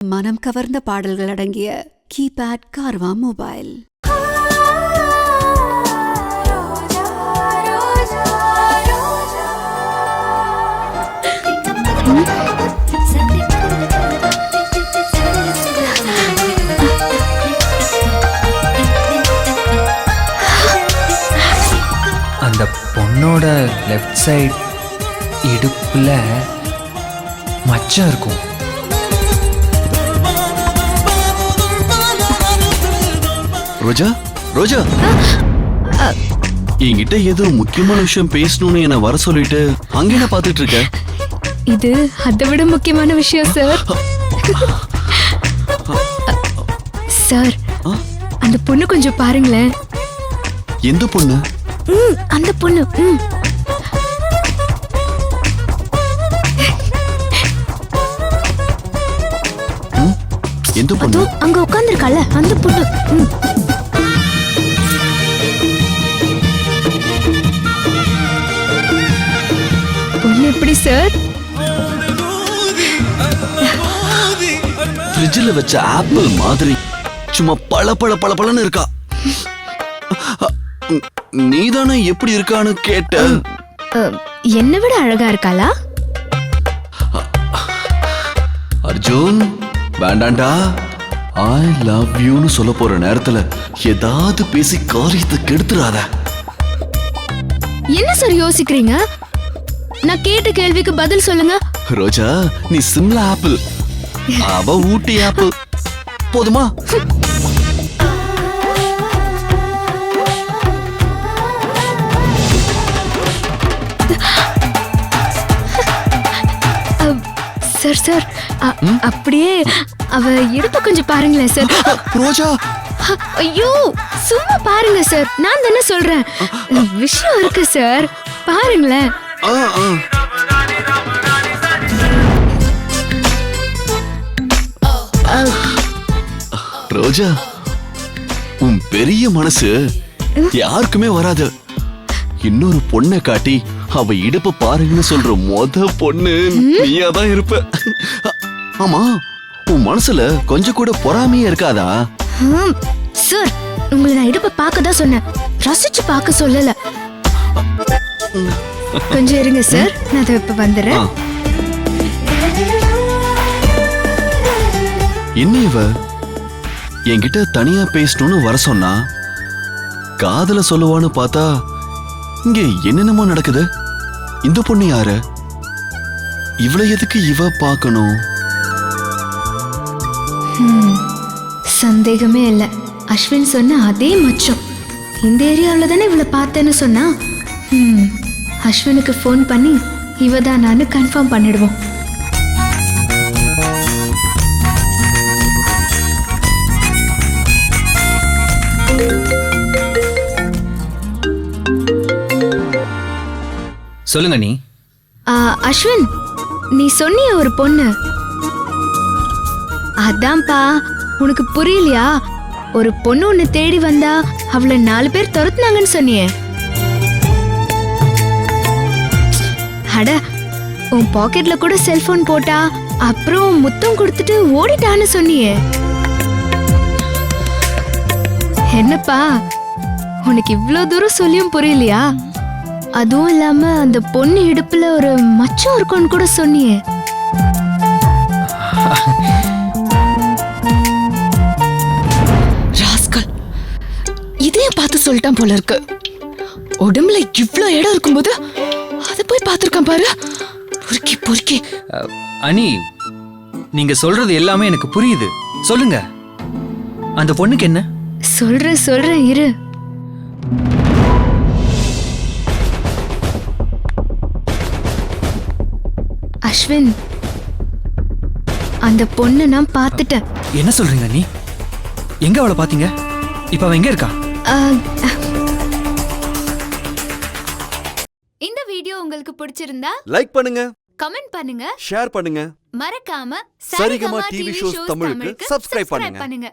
மனம் கவர்ந்த பாடல்கள் அடங்கிய கீபேட் கார்வா மொபைல். அந்த பொண்ணோட லெஃப்ட் சைடு இடுப்புல மச்சம் இருக்கும். ரோஜா, ரோஜா, என்கிட்ட ஏதோ முக்கியமான விஷயம் பேசணும்னு என்ன வர சொல்லிட்டு அங்க என்ன பாத்துட்டு இருக்க? இது அதை விட முக்கியமான விஷயம் சார். சார், அந்த பொண்ணு கொஞ்சம் பாருங்களேன். எந்த பொண்ணு? அந்த பொண்ணு. எந்த பொண்ணு? அங்க உட்கார்ந்திருக்கால அந்த பொண்ணு. பொண்ணு எப்படி சார்? ஃப்ரிட்ஜில் வச்ச ஆப்பிள் மாதிரி சும்மா பளபளன்னு இருக்கா. நீதானே எப்படி இருக்கான்னு கேட்ட. என்னை விட அழகா இருக்காளா? அர்ஜுன், வேண்டாண்டா. ஐ லவ் யூன்னு சொல்ல போற நேரத்துல ஏதாவது பேசி காரியத்தை கெடுத்துறாத. என்ன சார் யோசிக்கிறீங்க? நான் கேட்ட கேள்விக்கு பதில் சொல்லுங்க. ரோஜா, நீ சிம்லா ஆப்பிள், அவ ஊட்டி ஆப்பிள். போதுமா? சார் சார், அப்படியே அவ இடுப்ப கொஞ்சம் பாருங்களேன் சார். ரோஜா, ஐயோ, சும்மா பாருங்க சார். நான் தானே சொல்றேன், விஷயம் இருக்கு சார், பாருங்களேன். ரோஜா, உன் பெரிய மனசு யாருக்குமே வராது. இன்னொரு பொண்ணை காட்டி அவ இடுப்ப பாருங்கன்னு சொல்ற பொண்ணு நீயாதான் இருப்ப. ஆமா, உன் மனசுல கொஞ்சம் கூட பொறாமையே இருக்காதா? சார், உங்களை நான் இடுப்ப பார்க்க தான் சொன்னேன், ரசிச்சு பார்க்க சொல்லல. கொஞ்சம் இருங்க சார், நான் இப்ப வந்துடுறேன். என்ன இவ என்கிட்ட தனியா பேசணும்னு வர சொன்னா, காதல சொல்லுவான்னு பார்த்தா இங்க என்னென்னமோ நடக்குது. இந்த பொண்ணு யாரு? இவளை எதுக்கு இவ பார்க்கணும்? சந்தேகமே இல்ல, அஸ்வின் சொன்ன அதே மச்சம். இந்த ஏரியாவில் தானே இவளை பார்த்தேன்னு சொன்னா. அஸ்வினுக்கு ஃபோன் பண்ணி இவ தான் நான் கன்ஃபார்ம் பண்ணிடுவோம். சொல்லுங்க நீ. அஸ்வின், நீ சொன்னிய ஒரு பொண்ணு, அதான்ப்பா. உனக்கு புரியலையா? ஒரு பொண்ணு உன்னை தேடி வந்தா அவளை 4 பேர் துரத்துனாங்கன்னு சொன்னியே. அட, உன் பாக்கெட்ல கூட செல்போன் போட்டா, அப்புறம் முத்தம் கொடுத்துட்டு ஓடிட்டான்னு சொன்னியே. என்னப்பா, உனக்கு இவ்ளோ தூரம் சொல்லியும் புரியலையா? அதுவும் இல்லாம அந்த பொண்ணு இடுப்புல ஒரு மச்சம் இருக்கும்னு கூட சொன்னியே. ராஸ்கல், இதையும் பார்த்து சொல்லிட்டான் போல இருக்கு. உடம்புல இவ்ளோ இடம் இருக்கும்போது அதை போய் பார்த்திருக்கான் பாரு. பொறுக்கி பொறுக்கி. அனி, நீங்க சொல்றது எல்லாமே எனக்கு புரியுது. சொல்லுங்க, அந்த பொண்ணுக்கு என்ன? சொல்றேன் இரு. அஸ்வின், அந்த பொண்ணு நான் பார்த்துட்டேன். என்ன சொல்றீங்க நீ? எங்க அவளை பாத்தீங்க? இப்ப அவ எங்க இருக்கா? இந்த வீடியோ உங்களுக்கு பிடிச்சிருந்தா லைக் பண்ணுங்க, கமெண்ட் பண்ணுங்க, ஷேர் பண்ணுங்க. மறக்காம சரிகமா டிவி ஷோஸ் தமிழுக்கு சப்ஸ்கிரைப் பண்ணுங்க.